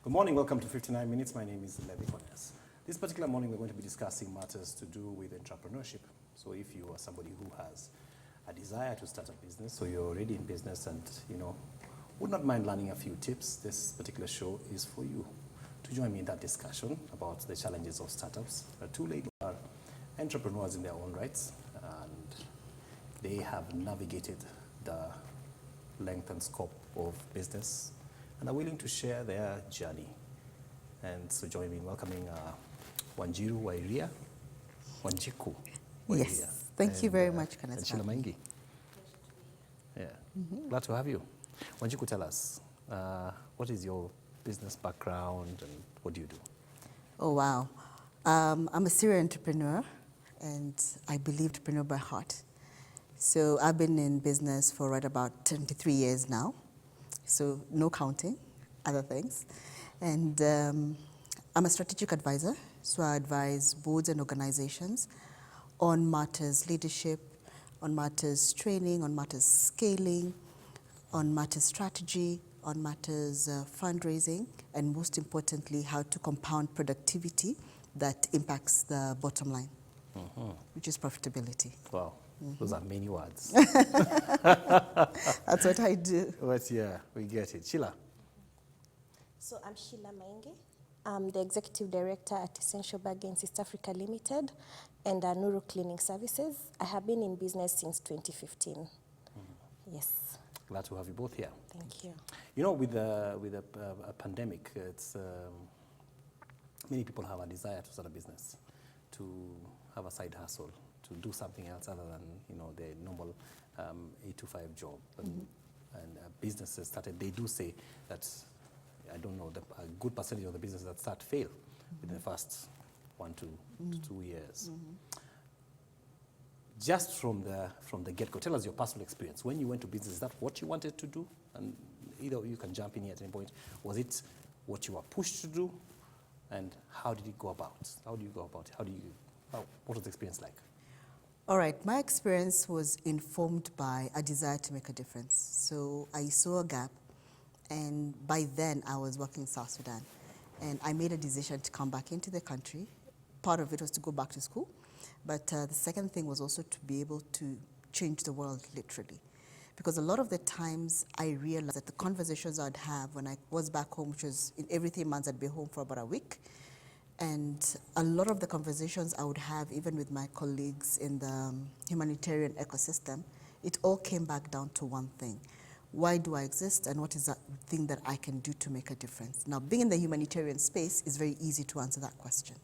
Good morning, welcome to 59 Minutes. My name is Levi Kones. This particular morning we're going to be discussing matters to do with entrepreneurship. So if you are somebody who has a desire to start a business, so you're already in business and would not mind learning a few tips, this particular show is for you. To join me in that discussion about the challenges of startups, two ladies are entrepreneurs in their own rights, and they have navigated the length and scope of business and are willing to share their journey. And so join me in welcoming WANJIKU, WAIRIA, WANJIKU, WAIRIA. Yes, thank you very much, and SHEILA, MAINGI. Yeah, glad to have you. WANJIKU, tell us, what is your business background and what do you do? Oh, wow. I'm a serial entrepreneur and I believe entrepreneur by heart. So I've been in business for right about 23 years now. So no counting, other things. And I'm a strategic advisor. So I advise boards and organizations on matters leadership, on matters training, on matters scaling, on matters strategy, on matters fundraising, and most importantly, how to compound productivity that impacts the bottom line, which is profitability. Wow, those are many words. That's what I do. But yeah, we get it. SHEILA. So I'm SHEILA MAINGI. I'm the Executive Director at Essential Bargains East Africa Limited and Nuru Cleaning Services. I have been in business since 2015. Yes. Glad to have you both here. Thank you. You know, with a pandemic, it's many people have a desire to start a business, to have a side hustle, to do something else other than their normal 8-to-5 job. And businesses started. They do say that a good percentage of the businesses that start fail within the first 1 to 2 years. Just from the get-go, tell us your personal experience. When you went to business, is that what you wanted to do? And either of you can jump in here at any point. Was it what you were pushed to do? And how did it go about? How do you go about it? What was the experience like? All right, my experience was informed by a desire to make a difference. So I saw a gap, and by then I was working in South Sudan. And I made a decision to come back into the country. Part of it was to go back to school. But the second thing was also to be able to change the world, literally. Because a lot of the times I realized that the conversations I'd have when I was back home, which was in every 3 months I'd be home for about a week, and a lot of the conversations I would have even with my colleagues in the humanitarian ecosystem, it all came back down to one thing. Why do I exist, and what is that thing that I can do to make a difference? Now, being in the humanitarian space is very easy to answer that question,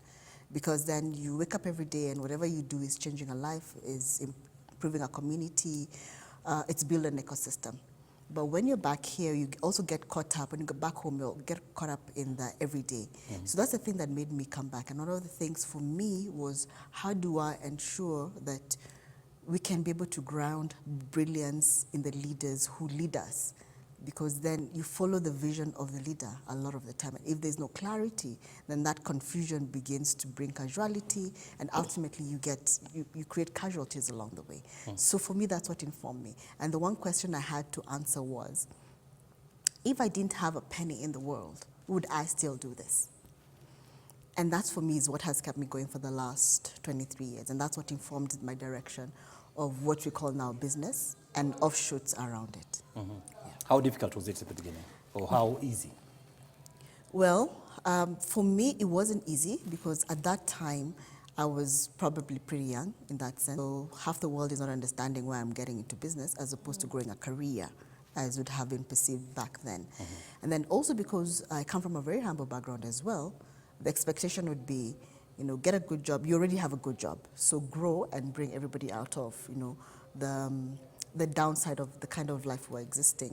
because then you wake up every day and whatever you do is changing a life, is improving a community, it's building an ecosystem. But when you're back here, you also get caught up. When you go back home, you'll get caught up in the everyday. So that's the thing that made me come back. And one of the things for me was, how do I ensure that we can be able to ground brilliance in the leaders who lead us? Because then you follow the vision of the leader a lot of the time. And if there's no clarity, then that confusion begins to bring casualty, and ultimately you create casualties along the way. So for me, that's what informed me. And the one question I had to answer was, if I didn't have a penny in the world, would I still do this? And that for me is what has kept me going for the last 23 years. And that's what informed my direction of what we call now business and offshoots around it. Yeah. How difficult was it at the beginning, or how easy? Well, for me, it wasn't easy because at that time, I was probably pretty young in that sense. So half the world is not understanding why I'm getting into business as opposed to growing a career as would have been perceived back then. And then also because I come from a very humble background as well, the expectation would be, get a good job. You already have a good job. So grow and bring everybody out of, the downside of the kind of life we're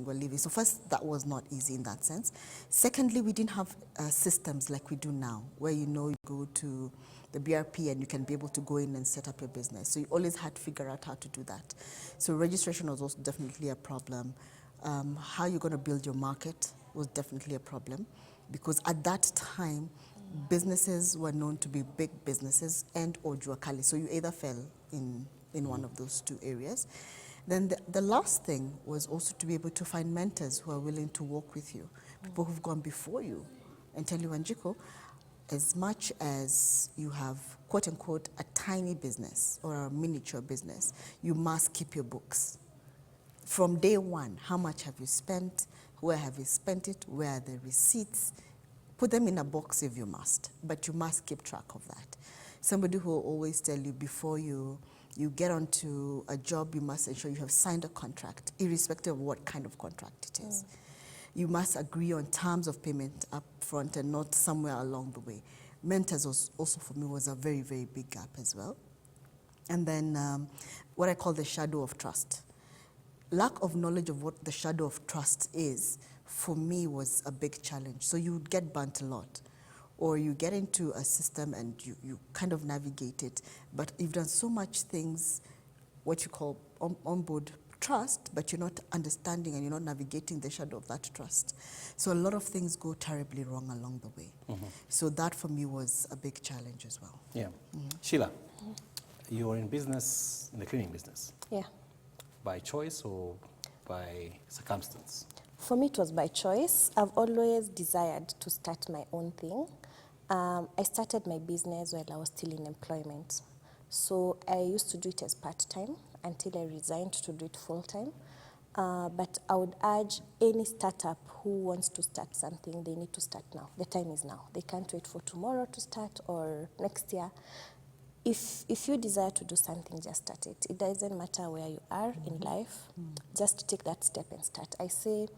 living. So first, that was not easy in that sense. Secondly, we didn't have systems like we do now, where you go to the BRP and you can be able to go in and set up your business. So you always had to figure out how to do that. So registration was also definitely a problem. How you're going to build your market was definitely a problem, because at that time, businesses were known to be big businesses and or juakali. So you either fell in one of those two areas. Then the last thing was also to be able to find mentors who are willing to walk with you, people who've gone before you and tell you, WANJIKU, as much as you have, quote unquote, a tiny business or a miniature business, you must keep your books. From day one, how much have you spent? Where have you spent it? Where are the receipts? Put them in a box if you must, but you must keep track of that. Somebody who will always tell you before you get onto a job, you must ensure you have signed a contract, irrespective of what kind of contract it is. You must agree on terms of payment up front and not somewhere along the way. Mentors also for me was a very, very big gap as well. And then what I call the shadow of trust. Lack of knowledge of what the shadow of trust is, for me, was a big challenge. So you would get burnt a lot. Or you get into a system and you kind of navigate it, but you've done so much things, what you call onboard trust, but you're not understanding and you're not navigating the shadow of that trust. So a lot of things go terribly wrong along the way. So that for me was a big challenge as well. Yeah. Sheila, you're in business, in the cleaning business. Yeah. By choice or by circumstance? For me, it was by choice. I've always desired to start my own thing. I started my business while I was still in employment. So I used to do it as part-time until I resigned to do it full-time. But I would urge any startup who wants to start something, they need to start now. The time is now. They can't wait for tomorrow to start or next year. If you desire to do something, just start it. It doesn't matter where you are in life. Just take that step and start. I say,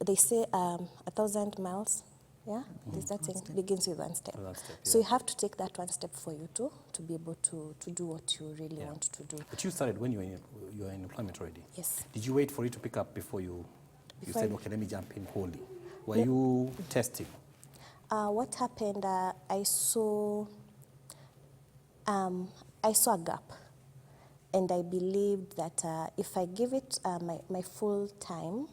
they say 1,000 miles, yeah? That thing begins with one step. So you have to take that one step for you to be able to do what you really want to do. But you started when you were in employment already? Yes. Did you wait for it to pick up before you said, okay, let me jump in wholly? Were you testing? What happened, I saw a gap, and I believed that if I give it my full time,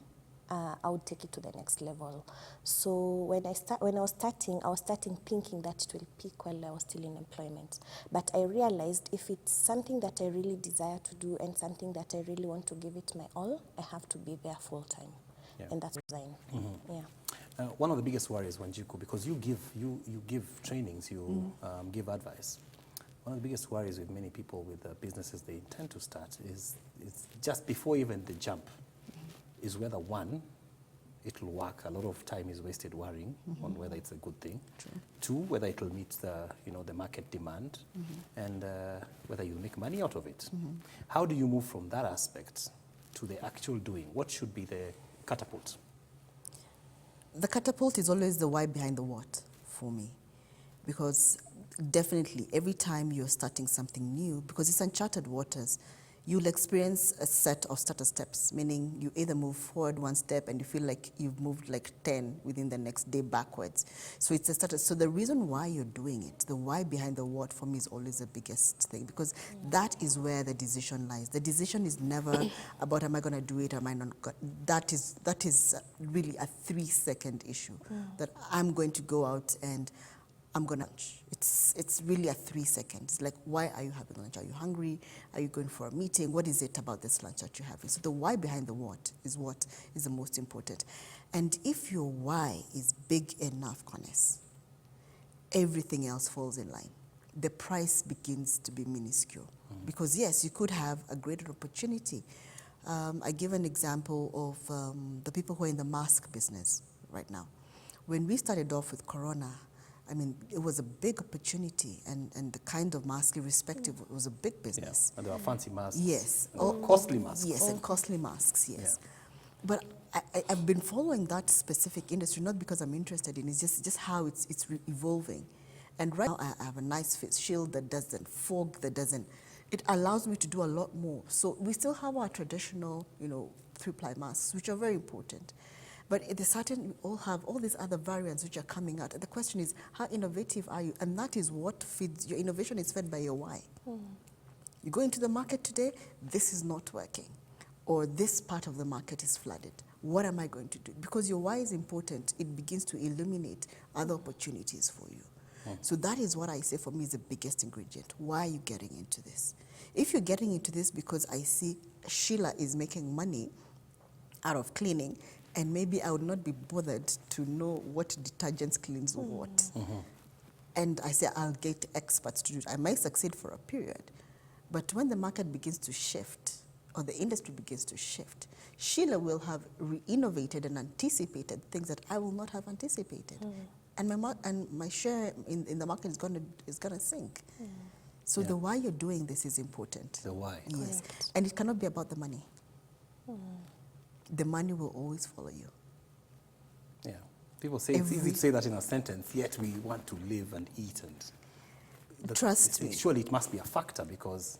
I would take it to the next level. So when I was starting thinking that it will peak while I was still in employment. But I realized if it's something that I really desire to do and something that I really want to give it my all, I have to be there full time, and that's design. Yeah. One of the biggest worries, WANJIKU, because you give trainings, you give advice. One of the biggest worries with many people with the businesses they intend to start is just before even the jump, is whether one, it will work. A lot of time is wasted worrying on whether it's a good thing. Two, whether it will meet the market demand, and whether you'll make money out of it. How do you move from that aspect to the actual doing? What should be the catapult? The catapult is always the why behind the what for me, because definitely every time you're starting something new, because it's uncharted waters, you'll experience a set of starter steps, meaning you either move forward one step and you feel like you've moved like 10 within the next day backwards. So it's a starter. So the reason why you're doing it, the why behind the what, for me is always the biggest thing, because that is where the decision lies. The decision is never about am I going to do it or am I not. That is really a 3-second issue, that I'm going to go out and I'm gonna lunch. It's really a 3 seconds. Like, why are you having lunch? Are you hungry? Are you going for a meeting? What is it about this lunch that you're having? So the why behind the what is the most important. And if your why is big enough, Conness, everything else falls in line. The price begins to be minuscule. Because yes, you could have a greater opportunity. I give an example of the people who are in the mask business right now. When we started off with Corona, I mean, it was a big opportunity, and the kind of mask, irrespective, it was a big business. Yeah. And there were fancy masks. Yes. Costly masks. Yes, and costly masks, yes. Yeah. But I've been following that specific industry, not because I'm interested in it, it's just how it's evolving. And right now, I have a nice face shield that doesn't fog, it allows me to do a lot more. So we still have our traditional, 3-ply masks, which are very important. But we all have all these other variants which are coming out. And the question is, how innovative are you? And that is what feeds, your innovation is fed by your why. You go into the market today, this is not working. Or this part of the market is flooded. What am I going to do? Because your why is important, it begins to illuminate other opportunities for you. So that is what I say for me is the biggest ingredient. Why are you getting into this? If you're getting into this because I see Sheila is making money out of cleaning, and maybe I would not be bothered to know what detergents cleans what. And I say, I'll get experts to do it. I might succeed for a period, but when the market begins to shift, or the industry begins to shift, Sheila will have re-innovated and anticipated things that I will not have anticipated. And my share in the market is gonna sink. So the why you're doing this is important. The why. Yes. And it cannot be about the money. The money will always follow you. Yeah. People say it's easy to say that in a sentence, yet we want to live and eat. And Trust me. Surely it must be a factor because...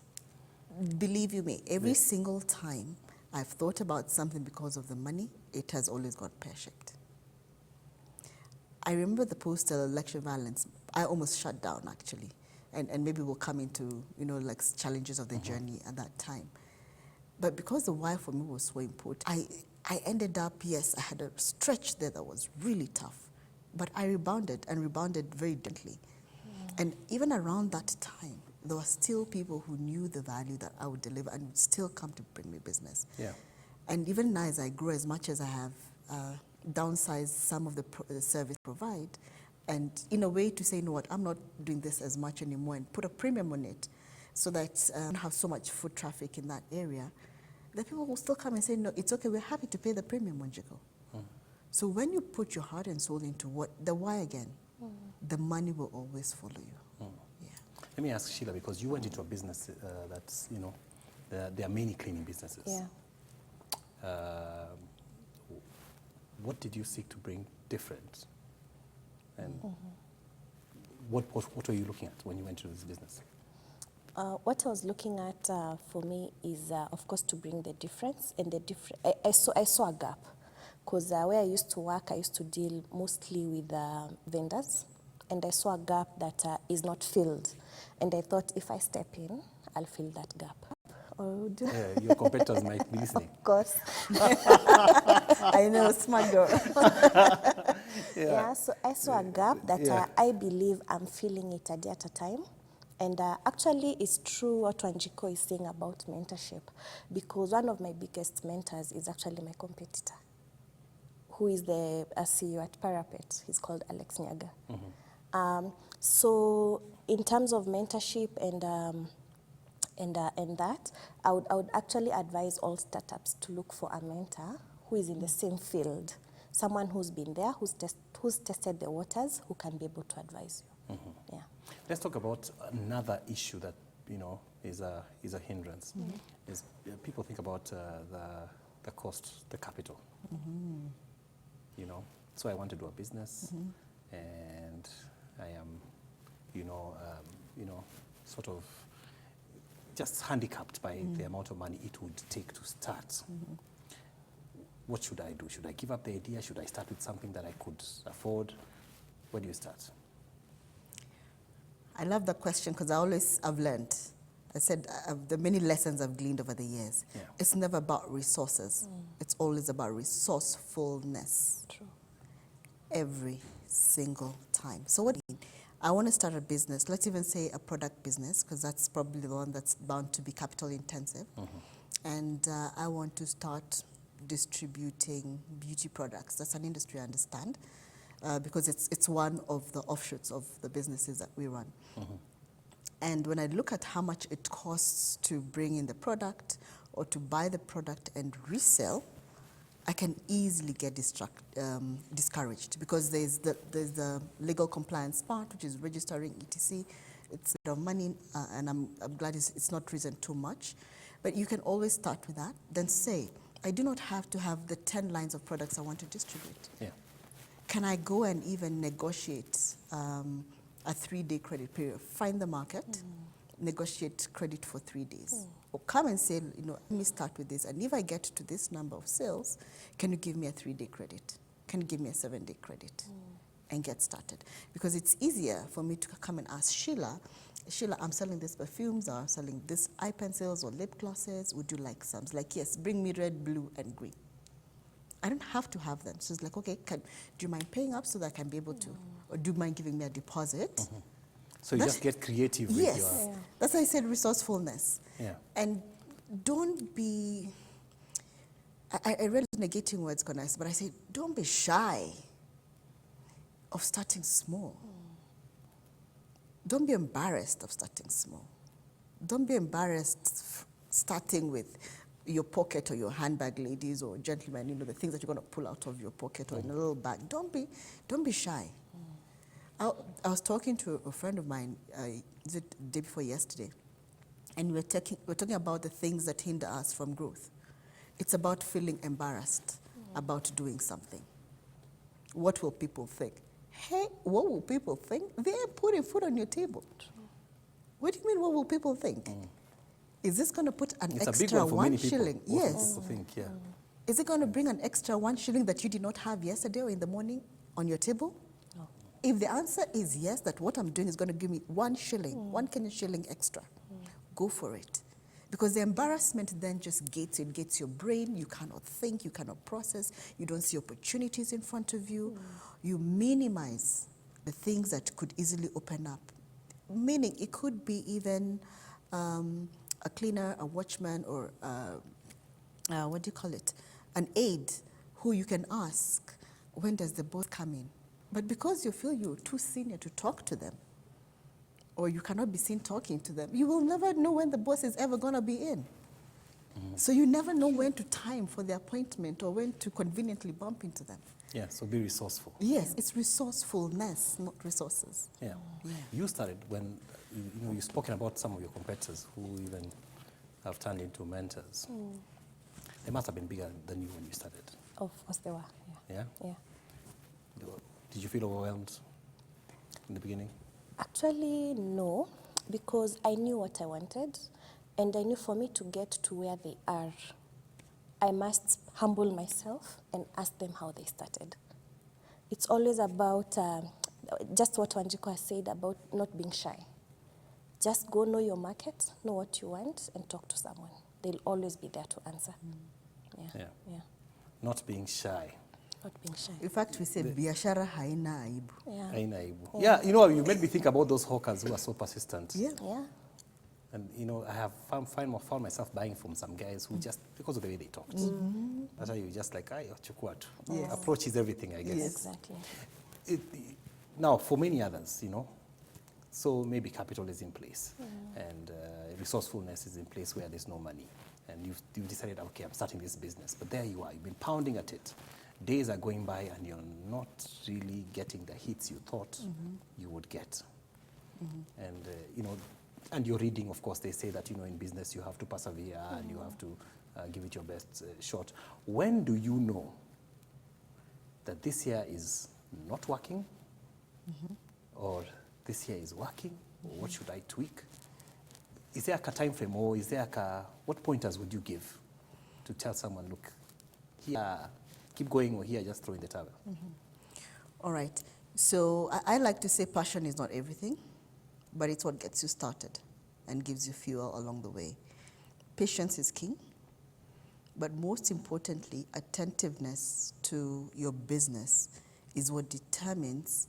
Believe you me, every single time I've thought about something because of the money, it has always got pear-shaped. I remember the postal election violence. I almost shut down, actually. And maybe we'll come into, like challenges of the journey at that time. But because the why for me was so important, I ended up, yes, I had a stretch there that was really tough, but I rebounded very gently. And even around that time, there were still people who knew the value that I would deliver and would still come to bring me business. Yeah. And even now as I grow, as much as I have downsized some of the service I provide, and in a way to say, you know what, I'm not doing this as much anymore, and put a premium on it so that I don't have so much foot traffic in that area, the people will still come and say, no, it's okay, we're happy to pay the premium, WANJIKU. So when you put your heart and soul into the why again, the money will always follow you. Yeah. Let me ask Sheila, because you went into a business that's, there are many cleaning businesses. Yeah. What did you seek to bring different? And what were you looking at when you went into this business? What I was looking at for me is, of course, to bring the difference. And I saw a gap. Because where I used to work, I used to deal mostly with vendors. And I saw a gap that is not filled. And I thought, if I step in, I'll fill that gap. Your competitors might be listening. Of course. I know, smart girl. Yeah, so I saw a gap that I believe I'm filling it a day at a time. And actually, it's true what WANJIKU is saying about mentorship, because one of my biggest mentors is actually my competitor, who is the CEO at Parapet. He's called Alex Nyaga. So in terms of mentorship and that, I would actually advise all startups to look for a mentor who is in the same field, someone who's been there, who's tested the waters, who can be able to advise you. Yeah. Let's talk about another issue that is a hindrance. Is people think about the cost, the capital. So I want to do a business, and I am, sort of just handicapped by the amount of money it would take to start. What should I do? Should I give up the idea? Should I start with something that I could afford? Where do you start? I love that question because I've learned. I said the many lessons I've gleaned over the years. Yeah. It's never about resources. It's always about resourcefulness. True. Every single time. So what do you mean? I want to start a business, let's even say a product business, because that's probably the one that's bound to be capital intensive. And I want to start distributing beauty products. That's an industry I understand. Because it's one of the offshoots of the businesses that we run. And when I look at how much it costs to bring in the product or to buy the product and resell, I can easily get discouraged because there's the legal compliance part, which is registering etc. It's a bit of money, and I'm glad it's not risen too much. But you can always start with that, then say, I do not have to have the 10 lines of products I want to distribute. Yeah. Can I go and even negotiate a 3-day credit period? Find the market, negotiate credit for 3 days. Or come and say, let me start with this. And if I get to this number of sales, can you give me a 3-day credit? Can you give me a 7-day credit? And get started. Because it's easier for me to come and ask Sheila, I'm selling these perfumes, or I'm selling this eye pencils or lip glosses. Would you like some? It's like, yes, bring me red, blue, and green. I don't have to have them. So it's like, okay, do you mind paying up so that I can be able to, or do you mind giving me a deposit? So you just get creative with your... That's why I said resourcefulness. Yeah. And don't be, I read negating words, Connors, but I say, don't be shy of starting small. Don't be embarrassed of starting small. Don't be embarrassed starting with your pocket or your handbag, ladies or gentlemen, you know, the things that you're going to pull out of your pocket or in a little bag. Don't be shy. I was talking to a friend of mine, the day before yesterday, and we're talking about the things that hinder us from growth. It's about feeling embarrassed about doing something. What will people think? Hey, what will people think? They're putting food on your table. What do you mean, what will people think? Is this going to put an It's extra a big one for many 1 shilling? people. What will Yes. people think, yeah. Is it going to bring an extra 1 shilling that you did not have yesterday or in the morning on your table? No. If the answer is yes, that what I'm doing is going to give me 1 shilling, 1 Kenyan shilling extra, go for it. Because the embarrassment then just gates you. It gates your brain. You cannot think. You cannot process. You don't see opportunities in front of you. You minimize the things that could easily open up. Meaning it could be even a cleaner, a watchman, or what do you call it? An aide who you can ask, when does the boss come in? But because you feel you're too senior to talk to them, or you cannot be seen talking to them, you will never know when the boss is ever going to be in. So you never know when to time for the appointment or when to conveniently bump into them. Yeah, so be resourceful. Yes, it's resourcefulness, not resources. Yeah. You started when, you've spoken about some of your competitors who even have turned into mentors. They must have been bigger than you when you started. Of course they were, Yeah? yeah. Did you feel overwhelmed in the beginning? Actually, no, because I knew what I wanted, and I knew for me to get to where they are, I must humble myself and ask them how they started. It's always about just what WANJIKU has said about not being shy. Just go know your market, know what you want, and talk to someone. They'll always be there to answer. Yeah. Not being shy. Not being shy. In fact, we say biashara haina aibu. Yeah. Haina aibu. Yeah, you made me think about those hawkers who are so persistent. Yeah. Yeah. And, I have found myself buying from some guys who just, because of the way they talked. That's how you just like, chukua tu. Yes. Approach is everything, I guess. Yes. Exactly. Now, for many others, so maybe capital is in place and resourcefulness is in place where there's no money. And you've decided, okay, I'm starting this business. But there you are, you've been pounding at it. Days are going by and you're not really getting the hits you thought you would get. And, and you're reading, of course, they say that, in business you have to persevere and you have to give it your best shot. When do you know that this year is not working or this year is working, or what should I tweak? Is there a time frame, or is there what pointers would you give to tell someone, look, here, keep going, or here, just throw in the towel? All right. So I like to say passion is not everything, but it's what gets you started and gives you fuel along the way. Patience is king, but most importantly, attentiveness to your business is what determines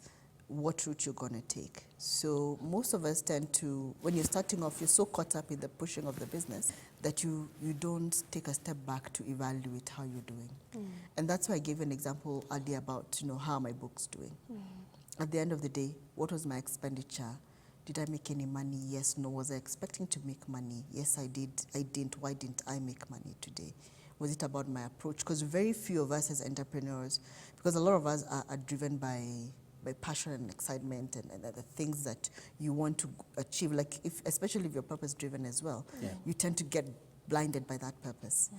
what route you're going to take. So most of us tend to, when you're starting off, you're so caught up in the pushing of the business that you don't take a step back to evaluate how you're doing. And that's why I gave an example earlier about, how are my books doing. At the end of the day, what was my expenditure? Did I make any money? Yes, no. Was I expecting to make money? Yes, I did. I didn't. Why didn't I make money today? Was it about my approach? Because very few of us as entrepreneurs, because a lot of us are driven by passion and excitement and the things that you want to achieve, like especially if you're purpose-driven as well, you tend to get blinded by that purpose.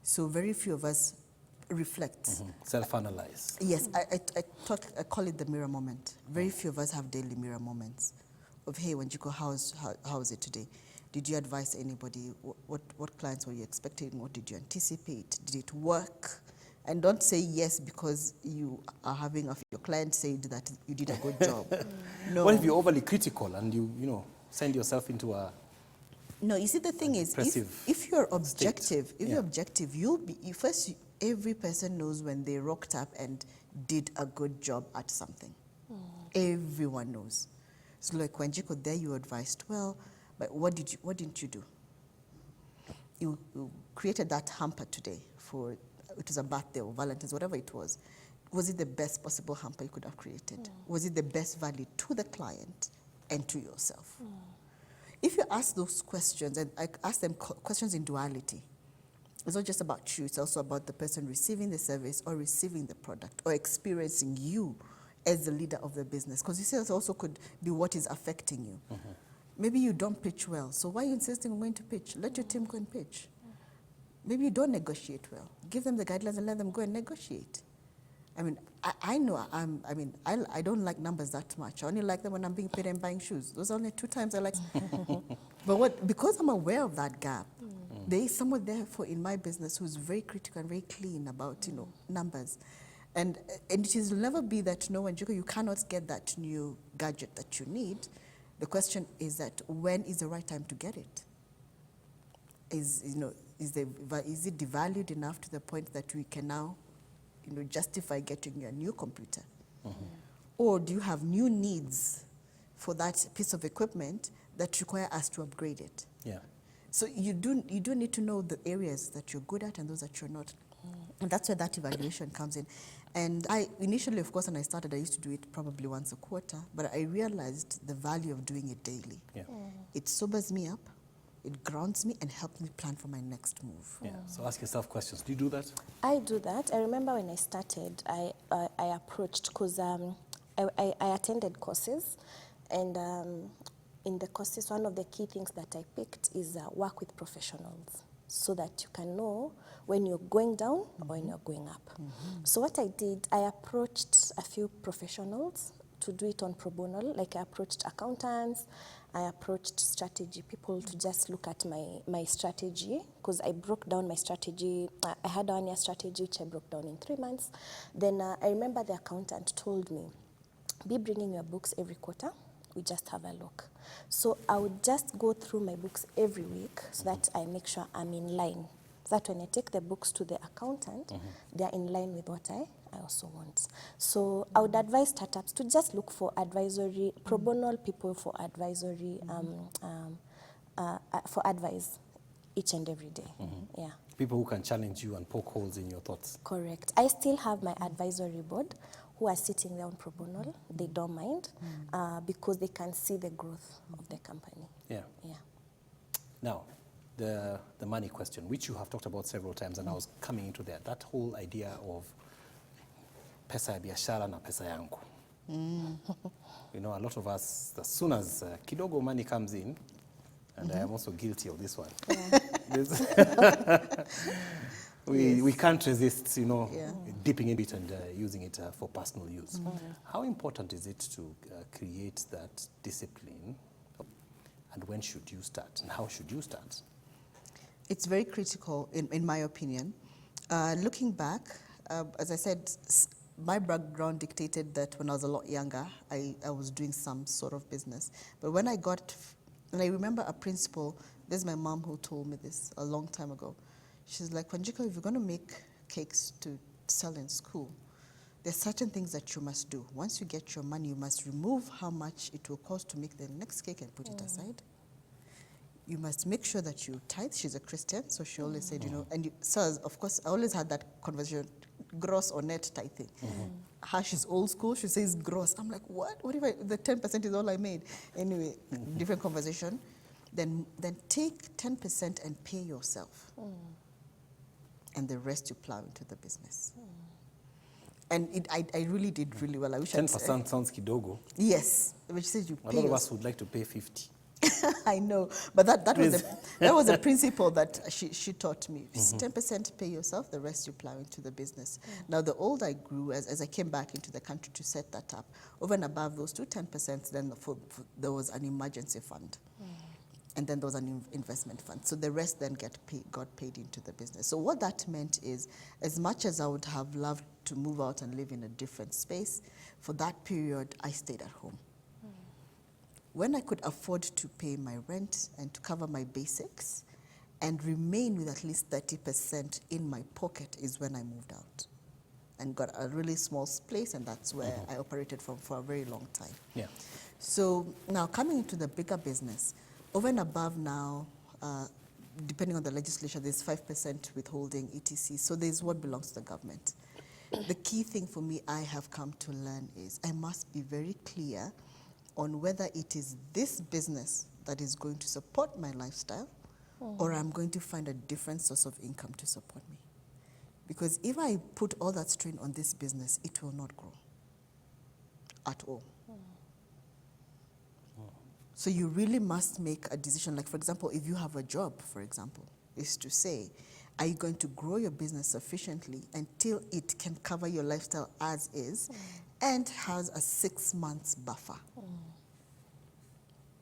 So very few of us reflect. Self-analyze. Yes, I call it the mirror moment. Very few of us have daily mirror moments of, hey, WANJIKU, how is it today? Did you advise anybody? What clients were you expecting? What did you anticipate? Did it work? And don't say yes because you are having your client said that you did a good job. No. What if you're overly critical and you send yourself into a... No, you see, the thing is, if you're objective, every person knows when they rocked up and did a good job at something. Everyone knows. So like WANJIKU, there you advised, well, but what didn't you do? You created that hamper today for it was a birthday or Valentine's, whatever it was it the best possible hamper you could have created? Was it the best value to the client and to yourself? If you ask those questions, and I ask them questions in duality, it's not just about you, it's also about the person receiving the service or receiving the product or experiencing you as the leader of the business. Because you see, that also could be what is affecting you. Maybe you don't pitch well, so why are you insisting on going to pitch? Let your team go and pitch. Maybe you don't negotiate well. Give them the guidelines and let them go and negotiate. I mean, I know, I don't like numbers that much. I only like them when I'm being paid and buying shoes. Those are only 2 times I like. But because I'm aware of that gap, there is someone therefore in my business who's very critical and very clean about, numbers. And it will never be that, WANJIKU, you cannot get that new gadget that you need. The question is that when is the right time to get it? Is it devalued enough to the point that we can now justify getting a new computer? Or do you have new needs for that piece of equipment that require us to upgrade it? Yeah. So you do need to know the areas that you're good at and those that you're not. And that's where that evaluation comes in. And I initially, of course, when I started, I used to do it probably once a quarter, but I realized the value of doing it daily. Yeah. It sobers me up, it grounds me, and helps me plan for my next move. Yeah. So ask yourself questions. Do you do that? I do that. I remember when I started, I approached, because I attended courses, and in the courses, one of the key things that I picked is work with professionals, so that you can know when you're going down or when you're going up. So what I did, I approached a few professionals to do it on pro bono. Like I approached accountants, I approached strategy people to just look at my strategy, because I broke down my strategy. I had a 1-year strategy, which I broke down in 3 months. Then I remember the accountant told me, be bringing your books every quarter, we just have a look. So I would just go through my books every week so that I make sure I'm in line. So that when I take the books to the accountant, they're in line with what I also want. So I would advise startups to just look for advisory, pro bono people for advisory, for advice each and every day. Yeah. People who can challenge you and poke holes in your thoughts. Correct. I still have my advisory board who are sitting there on pro bono. They don't mind because they can see the growth of the company. Yeah. Yeah. Now, the money question, which you have talked about several times, and I was coming into that whole idea of pesa ya biashara na pesa yangu. A lot of us, as soon as kidogo money comes in, and I am also guilty of this one. We can't resist, dipping in it and using it for personal use. How important is it to create that discipline, and when should you start, and how should you start? It's very critical, in my opinion. Looking back, as I said, my background dictated that when I was a lot younger, I was doing some sort of business. But when I remember a principal, this is my mom who told me this a long time ago. She's like, WANJIKU, if you're going to make cakes to sell in school, there's certain things that you must do. Once you get your money, you must remove how much it will cost to make the next cake and put it aside. You must make sure that you tithe. She's a Christian, so she always said, so of course, I always had that conversation, gross or net tithing. Her, she's old school, she says gross. I'm like, what? What if the 10% is all I made? Anyway, different conversation. Then take 10% and pay yourself. And the rest you plow into the business. And I really did really well. I wish 10% sounds kidogo. Yes, which says you pay. A lot of us would like to pay 50. I know, but that was a principle that she taught me. 10% pay yourself, the rest you plow into the business. Now, the older I grew, as I came back into the country to set that up, over and above those 10%, then there was an emergency fund. And then there was an investment fund. So the rest then got paid into the business. So what that meant is, as much as I would have loved to move out and live in a different space, for that period, I stayed at home. When I could afford to pay my rent and to cover my basics and remain with at least 30% in my pocket is when I moved out and got a really small place, and that's where I operated from for a very long time. Yeah. So now coming into the bigger business, over and above now depending on the legislation, there's 5% withholding, etc. So there's what belongs to the government. The key thing for me I have come to learn is I must be very clear on whether it is this business that is going to support my lifestyle or I'm going to find a different source of income to support me. Because if I put all that strain on this business, it will not grow at all. So you really must make a decision. Like, for example, if you have a job, for example, is to say, are you going to grow your business sufficiently until it can cover your lifestyle as is and has a 6 months buffer?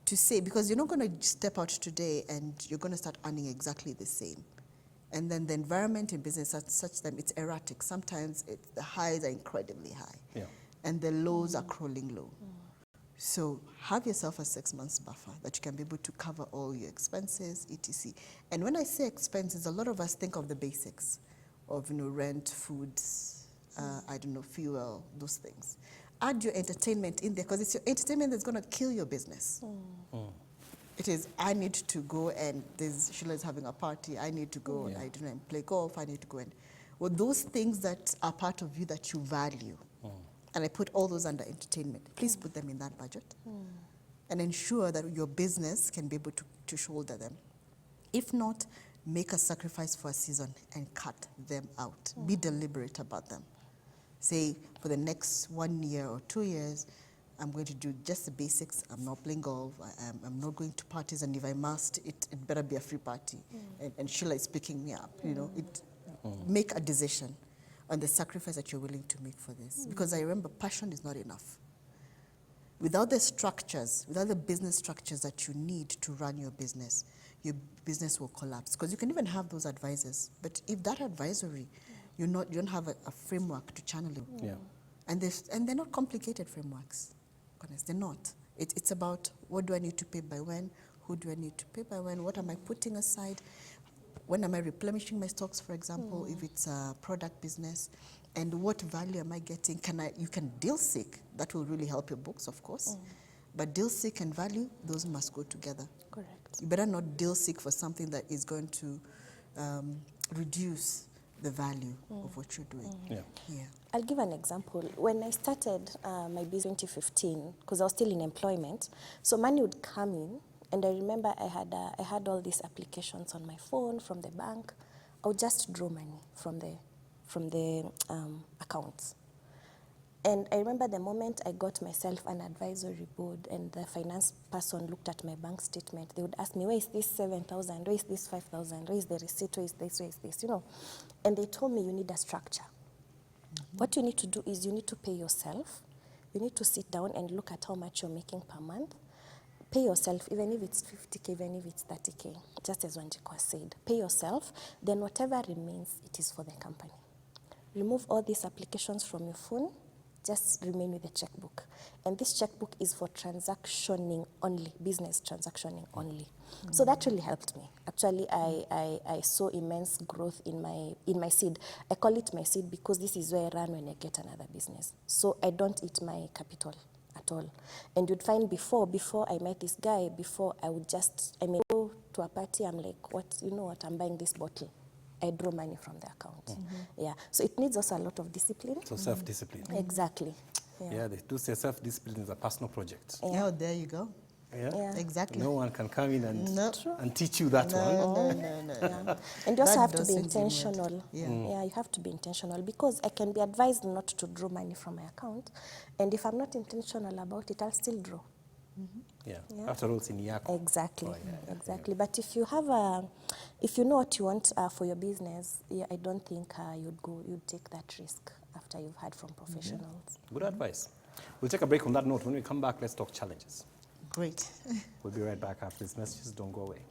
To say, because you're not going to step out today and you're going to start earning exactly the same. And then the environment in business is such that it's erratic. Sometimes the highs are incredibly high and the lows are crawling low. So have yourself a 6 months buffer that you can be able to cover all your expenses, etc. And when I say expenses, a lot of us think of the basics of, rent, food, I don't know, fuel, those things. Add your entertainment in there, because it's your entertainment that's going to kill your business. It is, I need to go and Sheila is having a party, I need to go and, I don't know, and play golf, I need to go and, well, those things that are part of you that you value. And I put all those under entertainment. Please put them in that budget and ensure that your business can be able to shoulder them. If not, make a sacrifice for a season and cut them out. Be deliberate about them. Say, for the next 1 year or 2 years, I'm going to do just the basics. I'm not playing golf. I'm not going to parties. And if I must, it better be a free party. And Sheila is picking me up. Make a decision on the sacrifice that you're willing to make for this. Because I remember passion is not enough. Without the structures, without the business structures that you need to run your business will collapse. Because you can even have those advisors, but if that advisory, you don't have a framework to channel it. And they're not complicated frameworks. Honest, they're not. It's about, what do I need to pay by when? Who do I need to pay by when? What am I putting aside? When am I replenishing my stocks, for example, if it's a product business? And what value am I getting? You can deal seek. That will really help your books, of course. But deal seek and value, those must go together. Correct. You better not deal seek for something that is going to reduce the value of what you're doing. I'll give an example. When I started my business in 2015, because I was still in employment, so money would come in. And I remember I had all these applications on my phone from the bank. I would just draw money from the accounts. And I remember the moment I got myself an advisory board and the finance person looked at my bank statement, they would ask me, where is this 7,000? Where is this 5,000? Where is the receipt? Where is this? Where is this? And they told me you need a structure. What you need to do is you need to pay yourself. You need to sit down and look at how much you're making per month. Pay yourself, even if it's 50K, even if it's 30K, just as WANJIKU said. Pay yourself, then whatever remains, it is for the company. Remove all these applications from your phone, just remain with the checkbook. And this checkbook is for transactioning only, business transactioning only. So that really helped me. Actually, I saw immense growth in my seed. I call it my seed because this is where I run when I get another business. So I don't eat my capital at all. And you'd find before I met this guy, I would go to a party, I'm like, I'm buying this bottle. I draw money from the account. So it needs also a lot of discipline. So self-discipline. Exactly. They do say self-discipline is a personal project. Oh, there you go. Exactly. No one can come in and teach you that one. No. And you also have to be intentional. You have to be intentional, because I can be advised not to draw money from my account, and if I'm not intentional about it, I'll still draw. After all, it's in Yako. Exactly. Exactly. But if you have if you know what you want for your business, I don't think you'd take that risk after you've heard from professionals. Good advice. We'll take a break on that note. When we come back, let's talk challenges. Great. We'll be right back after these messages. Don't go away.